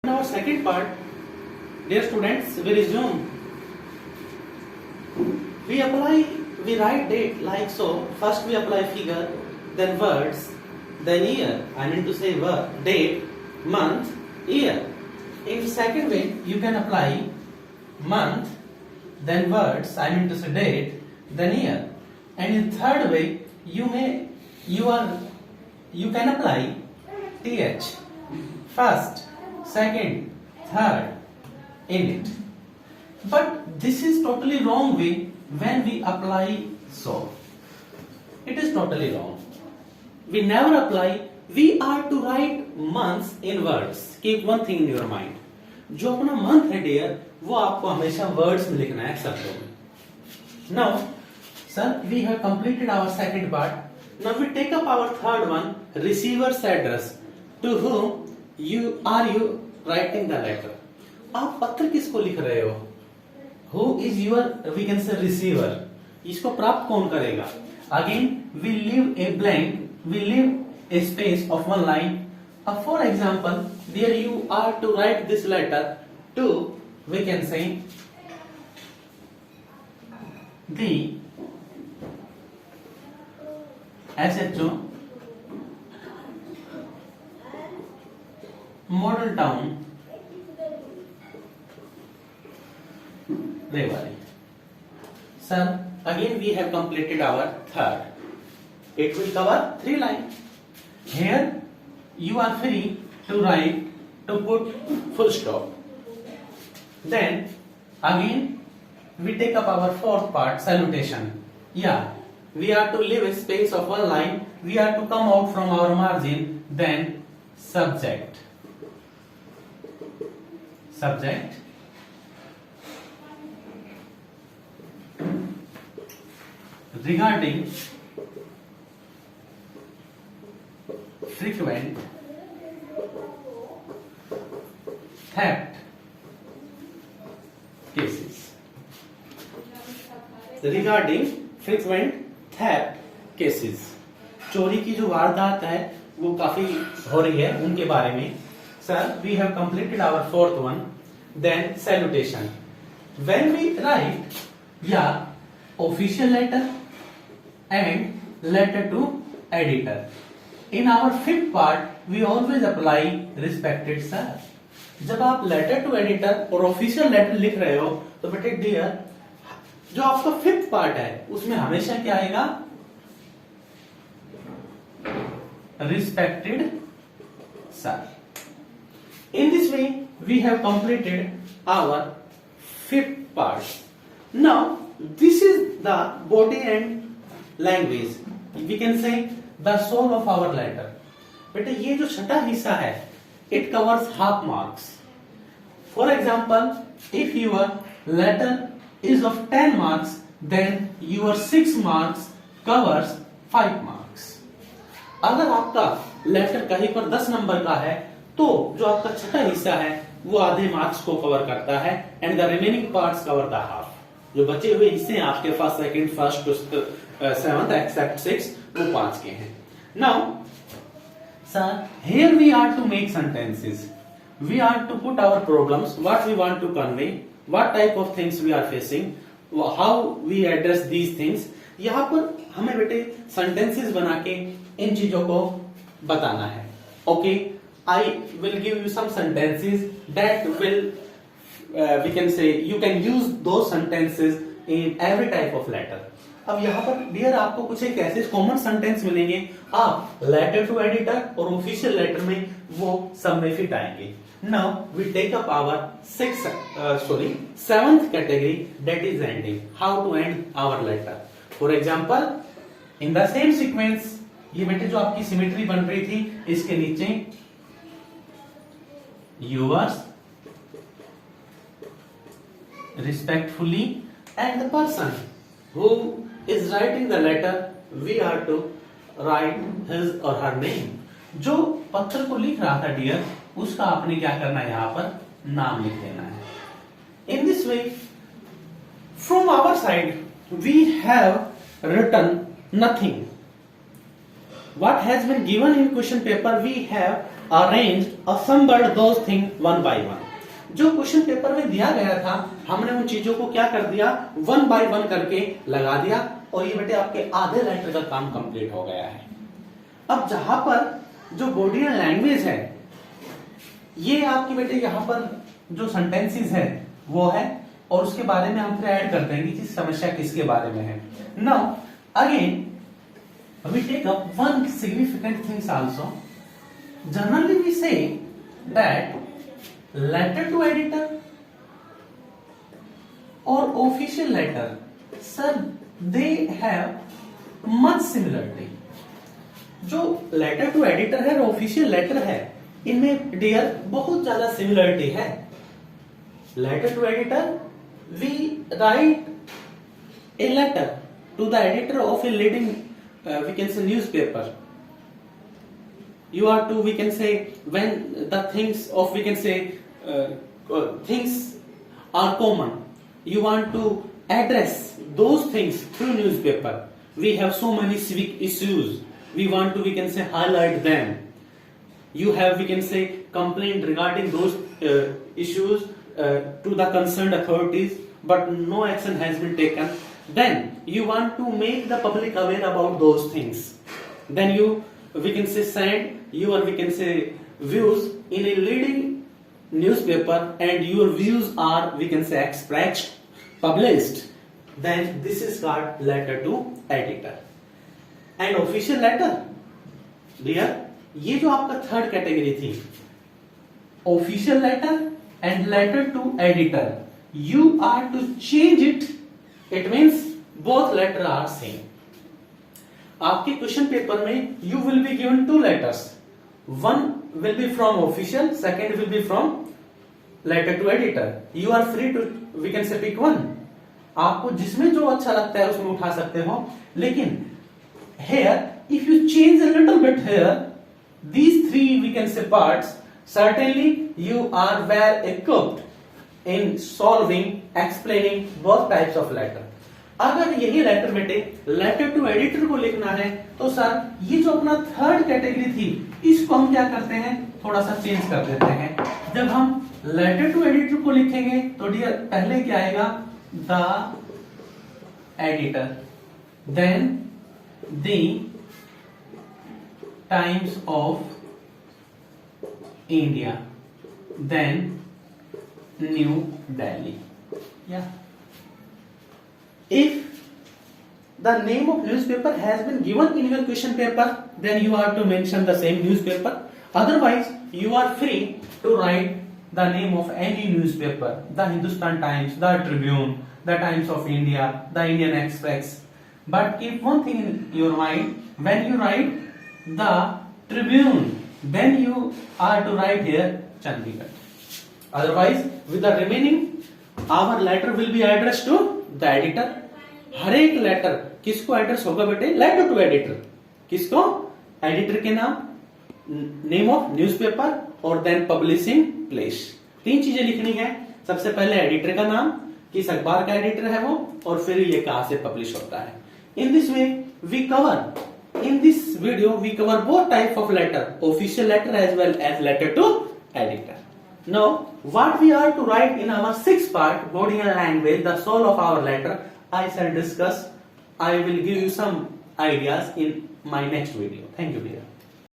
In our second part, dear students, we resume. We write date like so. First we apply figure, then words, then year. I mean to say word, date, month, year. In second way, you can apply month, then words, I mean to say date, then year. And in third way, you can apply th, first, second, third in it. But this is totally wrong way when we apply so. It is totally wrong. We never apply. We are to write months in words. Keep one thing in your mind. जो अपना month है dear, वो आपको हमेशा words में लिखना है शब्दों में. Now, sir, we have completed our second part. Now we take up our third one, receiver's address. To whom you writing the letter? आप पत्र किसको लिख रहे हो? Who is your, we can say, receiver? इसको प्राप्त कौन करेगा? Again, we leave a blank, we leave a space of one line. For example, there you are to write this letter to, we can say, the SHO, model town, Rewari. Sir, again we have completed our third. It will cover 3 lines. Here you are free to write, to put full stop. Then again we take up our fourth part, salutation. Yeah, we are to leave a space of one line. We are to come out from our margin. Then subject. Subject. Regarding frequent theft cases. Regarding frequent theft cases, चोरी की जो वारदात है वो काफी हो रही है, उनके बारे में. Sir, we have completed our fourth one. Then salutation. When we write official letter and letter to editor. In our fifth part, we always apply respected sir. जब आप letter to editor और official letter लिख रहे हो तो बेटे dear, जो आपका फिफ्थ पार्ट है उसमें हमेशा क्या आएगा? Respected sir. In this way, we have completed our fifth part. Now, this is the body and language. We can say the soul of our letter. बेटे ये जो छठा हिस्सा है, it covers half marks. For example, if your letter is of 10 marks, then your 6 marks covers 5 marks. अगर आपका letter कहीं पर 10 नंबर का है, तो जो आपका छठा हिस्सा है वो आधे मार्क्स को कवर करता है, and the remaining parts cover the half. जो बचे हुए हिस्से हैं आपके पास second, first to seventh except 6, वो 5 के हैं. Now sir, here we are to make sentences. We are to put our problems, what we want to convey, what type of things we are facing, how we address these things. यहाँ पर हमें बेटे sentences बना के इन चीजों को बताना है. Okay, I will give you some sentences that will, we can say, you can use those sentences in every type of letter. अब यहाँ पर डियर आपको कुछ एक ऐसे कॉमन सेंटेंस मिलेंगे, आप लेटर टू एडिटर और ऑफिशियल लेटर में वो सब में फिट आएंगे. Now we take up our seventh category, that is ending. How to end our letter. For example, in the same sequence, ये बेटे जो आपकी सिमेट्री बन रही थी, इसके नीचे yours respectfully, and the person who is writing the letter, we are to write his or her name. जो पत्र को लिख रहा था डियर, उसका आपने क्या करना है, यहाँ पर नाम लिख देना है. In this way, from our side, we have written nothing. What has been given in question paper, we have arranged assembled those things one by one. जो क्वेश्चन पेपर में दिया गया था हमने उन चीजों को क्या कर दिया, वन बाय वन करके लगा दिया और ये बेटे आपके आधे लेटर का काम कंप्लीट हो गया है। अब जहां पर जो बॉडी एंड लैंग्वेज है ये आपकी बेटे यहाँ पर जो सेंटेंसेस है वो है और उसके बारे में हम फिर ऐड करते हैं कि समस्या किसके बारे में है। Now again we take up one significant things also. Generally we say that letter to editor or official letter, sir, they have much similarity. जो letter to editor है और official letter है इनमें डियर बहुत ज्यादा सिमिलरिटी है। letter to editor, we write a letter to the editor of a leading we can say newspaper. You are to, we can say, when the things of, we can say, things are common, you want to address those things through newspaper. We have so many civic issues, we want to, we can say, highlight them. You have, we can say, complaint regarding those issues to the concerned authorities, but no action has been taken. Then you want to make the public aware about those things. Then you, we can say, send your, we can say, views in a leading newspaper and your views are, we can say, expressed, published. Then this is called letter to editor. And official letter, dear, ये जो आपका third category थी, official letter and letter to editor, you are to change it, it means both letter are same. आपके question paper में you will be given two letters, one will be from official, second will be from letter to editor. You are free to, we can say pick one, आपको जिसमें जो अच्छा लगता है उसमें उठा सकते हो। लेकिन here if you change a little bit here, these three, we can say, parts, certainly you are well equipped in solving, explaining both types of letter. अगर यही लेटर बेटे लेटर टू एडिटर को लिखना है तो सर ये जो अपना थर्ड कैटेगरी थी इसको हम क्या करते हैं, थोड़ा सा चेंज कर देते हैं। जब हम लेटर टू एडिटर को लिखेंगे तो डियर पहले क्या आएगा, the editor, then the Times of India, then New Delhi. या if the name of newspaper has been given in your question paper, then you are to mention the same newspaper. Otherwise you are free to write the name of any newspaper, the Hindustan Times, the Tribune, the Times of India, the Indian Express. But keep one thing in your mind, when you write the Tribune, then you are to write here Chandigarh. Otherwise with the remaining our letter will be addressed to the editor. हर एक letter किसको address होगा बेटे, letter to editor, किसको, editor के नाम, name of newspaper और then publishing place. तीन चीजें लिखनी है, सबसे पहले एडिटर का नाम, किस अखबार का एडिटर है वो, और फिर ये कहां से पब्लिश होता है। In this way we cover, in this video we cover both type of letter, official letter as well as letter to editor. Now, what we are to write in our sixth part, body and language, the soul of our letter, I shall discuss. I will give you some ideas in my next video. Thank you, dear.